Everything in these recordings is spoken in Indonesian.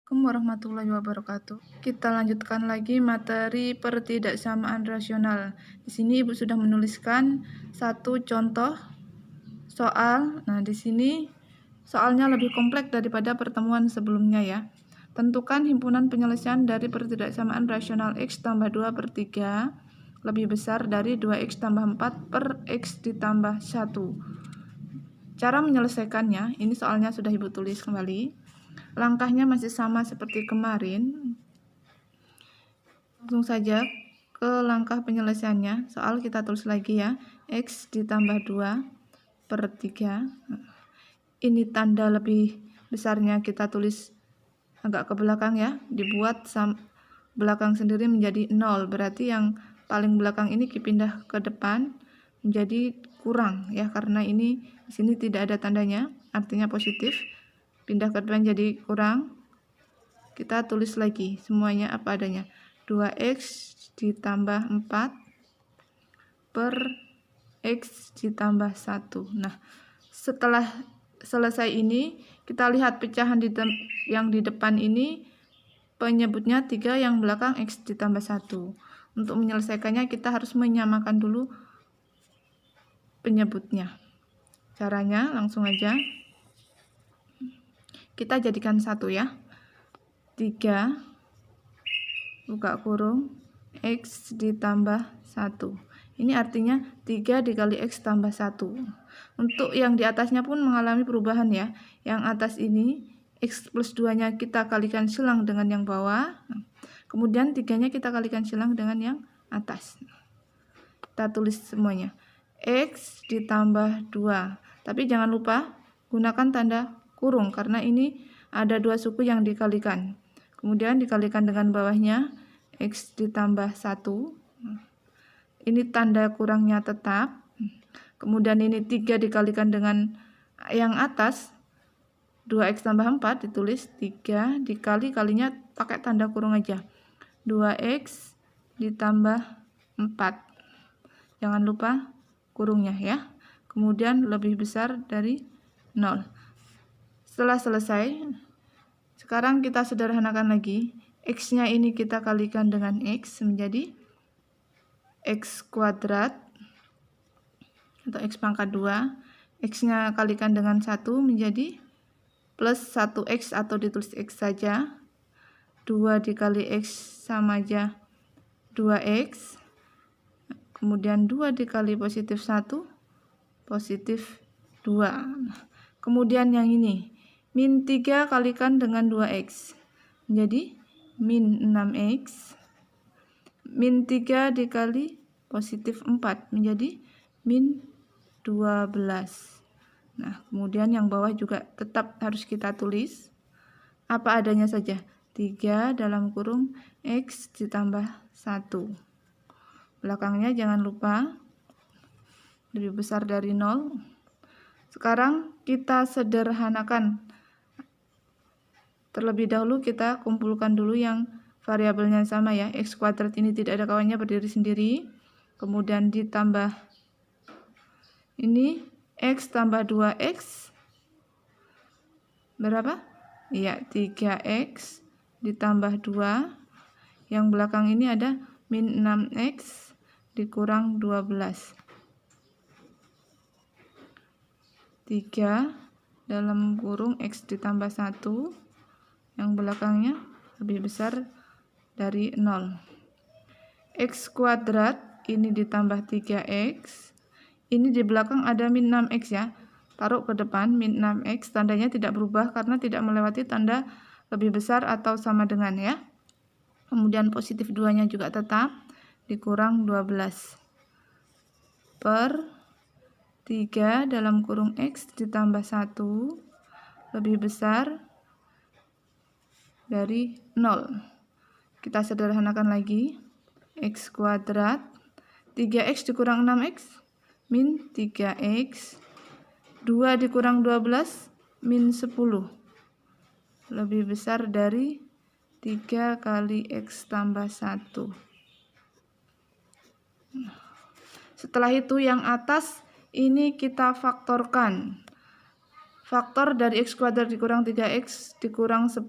Assalamualaikum warahmatullahi wabarakatuh. Kita lanjutkan lagi materi pertidaksamaan rasional. Di sini Ibu sudah menuliskan satu contoh soal. Nah, di sini soalnya lebih kompleks daripada pertemuan sebelumnya ya. Tentukan himpunan penyelesaian dari pertidaksamaan rasional X tambah 2 per 3 lebih besar dari 2X tambah 4 per X ditambah 1. Cara menyelesaikannya, ini soalnya sudah Ibu tulis kembali. Langkahnya masih sama seperti kemarin. Langsung saja ke langkah penyelesaiannya. Soal kita tulis lagi ya. X ditambah 2 per 3. Ini tanda lebih besarnya kita tulis agak ke belakang ya. Dibuat belakang sendiri menjadi 0. Berarti yang paling belakang ini dipindah ke depan menjadi kurang ya. Karena ini di sini tidak ada tandanya. Artinya positif. Pindah ke depan jadi kurang. Kita tulis lagi semuanya apa adanya. 2X ditambah 4 per X ditambah 1. Nah, setelah selesai ini, kita lihat pecahan yang di depan ini penyebutnya 3, yang belakang X ditambah 1. Untuk menyelesaikannya kita harus menyamakan dulu penyebutnya. Caranya langsung aja. Kita jadikan 1 ya. 3 buka kurung X ditambah 1. Ini artinya 3 dikali X tambah 1. Untuk yang di atasnya pun mengalami perubahan ya. Yang atas ini X plus 2 nya kita kalikan silang dengan yang bawah. Kemudian 3 nya kita kalikan silang dengan yang atas. Kita tulis semuanya. X ditambah 2. Tapi jangan lupa gunakan tanda kurung karena ini ada 2 suku yang dikalikan. Kemudian dikalikan dengan bawahnya X ditambah 1. Ini tanda kurangnya tetap. Kemudian ini 3 dikalikan dengan yang atas 2X tambah 4, ditulis 3 dikali kalinya pakai tanda kurung aja. 2X ditambah 4. Jangan lupa kurungnya ya. Kemudian lebih besar dari 0. Setelah selesai, sekarang kita sederhanakan lagi. X-nya ini kita kalikan dengan X menjadi X kuadrat atau X pangkat 2. X-nya kalikan dengan 1 menjadi plus 1X atau ditulis X saja. 2 dikali X sama aja 2X. Kemudian 2 dikali positif 1, positif 2. Kemudian yang ini, min 3 kalikan dengan 2X. Menjadi min 6X. Min 3 dikali positif 4 menjadi min 12. Nah, kemudian yang bawah juga tetap harus kita tulis apa adanya saja. 3 dalam kurung X ditambah 1. Belakangnya jangan lupa lebih besar dari 0. Sekarang kita sederhanakan. Terlebih dahulu kita kumpulkan dulu yang variabelnya sama ya. X kuadrat ini tidak ada kawannya, berdiri sendiri. Kemudian ditambah ini X tambah 2X berapa? Iya, 3X ditambah 2. Yang belakang ini ada min 6X dikurang 12. 3 dalam kurung X ditambah 1. Yang belakangnya lebih besar dari 0. X kuadrat ini ditambah 3X. Ini di belakang ada min 6X ya. Taruh ke depan min 6X. Tandanya tidak berubah karena tidak melewati tanda lebih besar atau sama dengan ya. Kemudian positif 2 nya juga tetap dikurang 12 per 3 dalam kurung X ditambah 1 lebih besar dari 0. Kita sederhanakan lagi. X kuadrat 3X dikurang 6X min 3X. 2 dikurang 12 min 10 lebih besar dari 3 kali X tambah 1. Setelah itu yang atas ini kita faktorkan. Faktor dari X kuadrat dikurang 3X dikurang 10.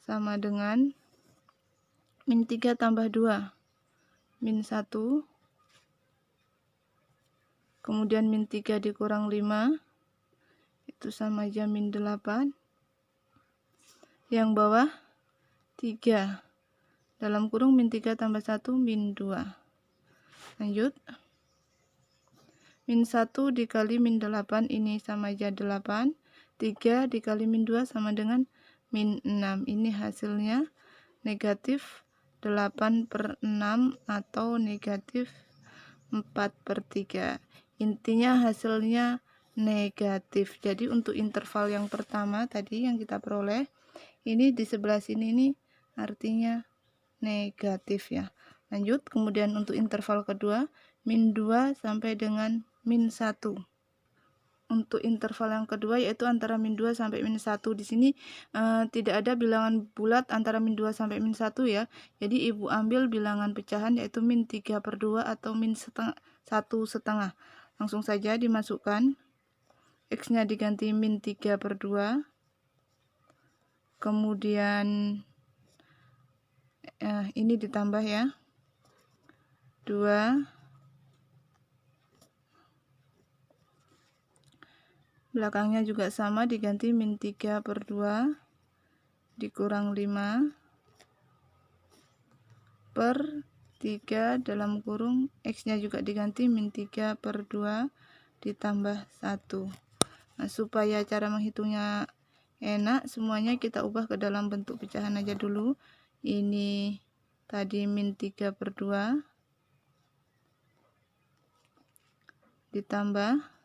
sama dengan min 3 tambah 2, min 1. Kemudian min 3 dikurang 5, itu sama aja min 8. Yang bawah 3. Dalam kurung min 3 tambah 1, min 2. Lanjut. Min 1 dikali min 8, ini sama aja 8. 3 dikali min 2 sama dengan min 6. Ini hasilnya negatif 8/6 atau negatif 4/3. Intinya hasilnya negatif. Jadi untuk interval yang pertama tadi yang kita peroleh, ini di sebelah sini ini artinya negatif ya. Lanjut, kemudian untuk interval kedua, min 2 sampai dengan min 1. Untuk interval yang kedua yaitu antara min 2 sampai min 1. Di sini tidak ada bilangan bulat antara min 2 sampai min 1 ya. Jadi Ibu ambil bilangan pecahan yaitu min 3/2 atau min 1/2. Langsung saja dimasukkan. X-nya diganti min 3/2. Kemudian ini ditambah ya. 2. Belakangnya juga sama, diganti min 3/2 dikurang 5 per 3 dalam kurung X-nya juga diganti min 3/2 ditambah 1. Nah, supaya cara menghitungnya enak, semuanya kita ubah ke dalam bentuk pecahan aja dulu. Ini tadi min 3/2 ditambah,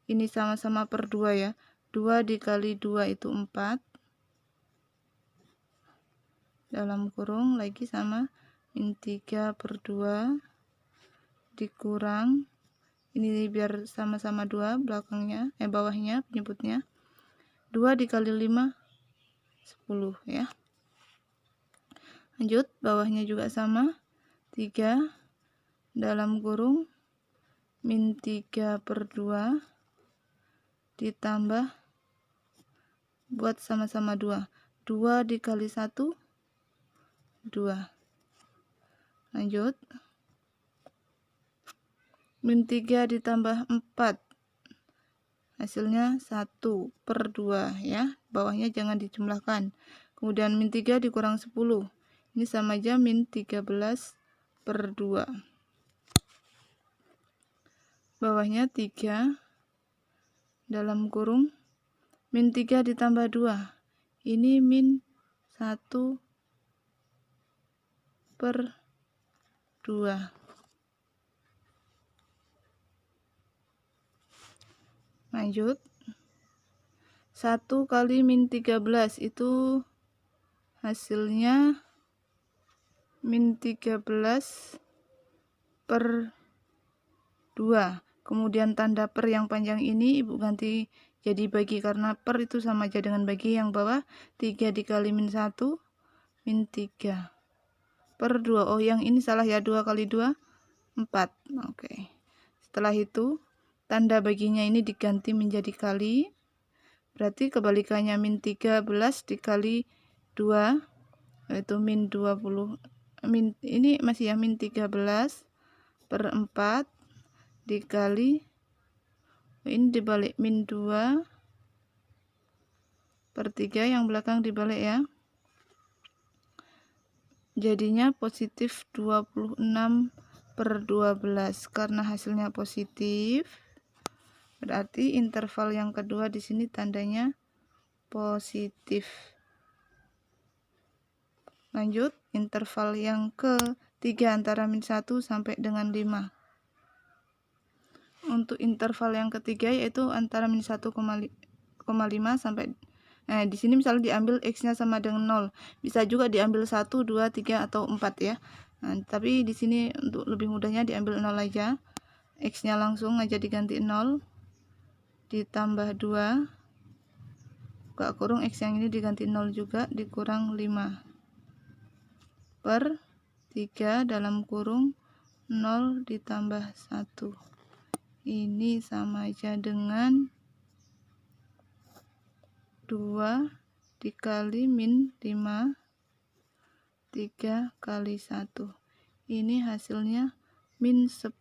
ini sama-sama per 2 ya. 2 dikali 2 itu 4. Dalam kurung lagi sama min 3/2 dikurang, ini biar sama-sama 2 belakangnya, bawahnya penyebutnya. 2 dikali 5 10 ya. Lanjut, bawahnya juga sama, 3 dalam kurung min 3/2 ditambah, buat sama-sama 2. 2 dikali 1 2. Lanjut, min 3 ditambah 4 hasilnya 1/2 ya. Bawahnya jangan dijumlahkan. Kemudian min 3 dikurang 10, ini sama aja min 13/2. Bawahnya 3 dalam kurung min 3 ditambah 2, ini min 1/2. Lanjut, 1 kali min 13 itu hasilnya min 13/2. Kemudian tanda per yang panjang ini Ibu ganti jadi bagi, karena per itu sama aja dengan bagi. Yang bawah 3 dikali min 1 min 3/2. Oh, yang ini salah ya, 2 kali 2 4. Oke. Setelah itu tanda baginya ini diganti menjadi kali. Berarti kebalikannya min 13 dikali 2 yaitu min 20. Ini masih ya, min 13/4 dikali, ini dibalik min 2/3, yang belakang dibalik ya. Jadinya positif 26/12. Karena hasilnya positif, berarti interval yang kedua di sini tandanya positif. Lanjut, interval yang ketiga antara min 1 sampai dengan 5. Untuk interval yang ketiga yaitu antara min 1,5 sampai di sini misalnya diambil X-nya sama dengan 0. Bisa juga diambil 1, 2, 3 atau 4 ya. Nah, tapi di sini untuk lebih mudahnya diambil 0 aja. X-nya langsung aja diganti 0 ditambah 2. Buka kurung, X yang ini diganti 0 juga dikurang 5/3 dalam kurung 0 ditambah 1. Ini sama aja dengan 2 dikali min 5, 3 kali 1. Ini hasilnya min 10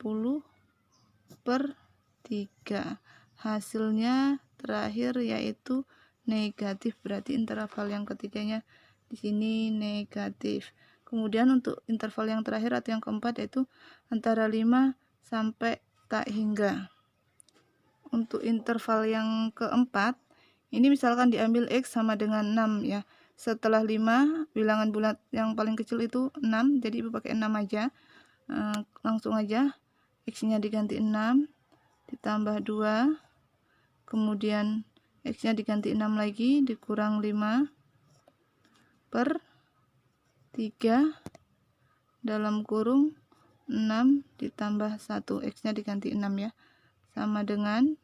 per 3. Hasilnya terakhir yaitu negatif, berarti interval yang ketiganya di sini negatif. Kemudian untuk interval yang terakhir atau yang keempat yaitu antara 5 sampai tak hingga. Untuk interval yang keempat, ini misalkan diambil X sama dengan 6 ya. Setelah 5, bilangan bulat yang paling kecil itu 6, jadi Ibu pakai 6 aja. Langsung aja, X-nya diganti 6, ditambah 2, kemudian X-nya diganti 6 lagi, dikurang 5, per 3, dalam kurung 6 ditambah 1, X-nya diganti 6 ya, sama dengan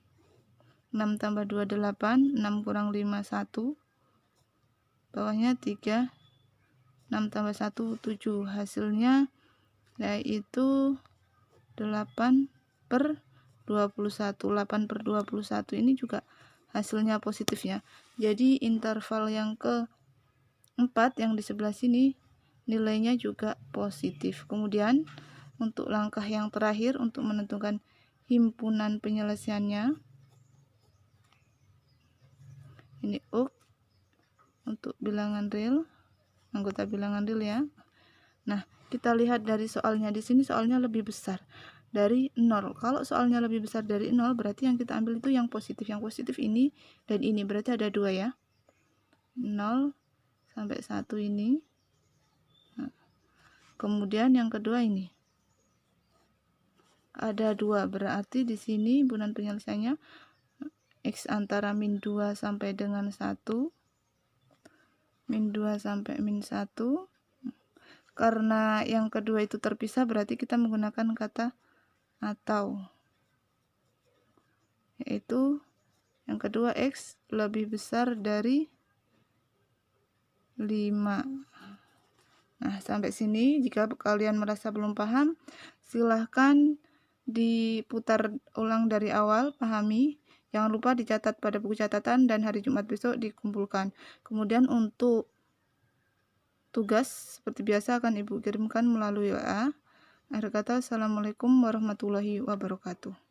6 tambah 2, 8, 6 kurang 5, 1, bawahnya 3, 6 tambah 1, 7, hasilnya yaitu 8 per 21. 8 per 21 ini juga hasilnya positif ya. Jadi interval yang keempat yang di sebelah sini nilainya juga positif. Kemudian untuk langkah yang terakhir untuk menentukan himpunan penyelesaiannya, ini untuk bilangan real, anggota bilangan real ya. Nah, kita lihat dari soalnya, di sini soalnya lebih besar dari 0. Kalau soalnya lebih besar dari 0, berarti yang kita ambil itu yang positif. Yang positif ini dan ini, berarti ada 2 ya. 0 sampai 1 ini. Nah, kemudian yang kedua ini. Ada 2, berarti di sini himpunan penyelesaiannya X antara min 2 sampai dengan 1. Min 2 sampai min 1. Karena yang kedua itu terpisah, berarti kita menggunakan kata atau, yaitu yang kedua X lebih besar dari 5. Nah, sampai sini jika kalian merasa belum paham, silahkan diputar ulang dari awal, pahami. Jangan lupa dicatat pada buku catatan dan hari Jumat besok dikumpulkan. Kemudian untuk tugas seperti biasa akan Ibu kirimkan melalui WA. Akhir kata, Assalamualaikum warahmatullahi wabarakatuh.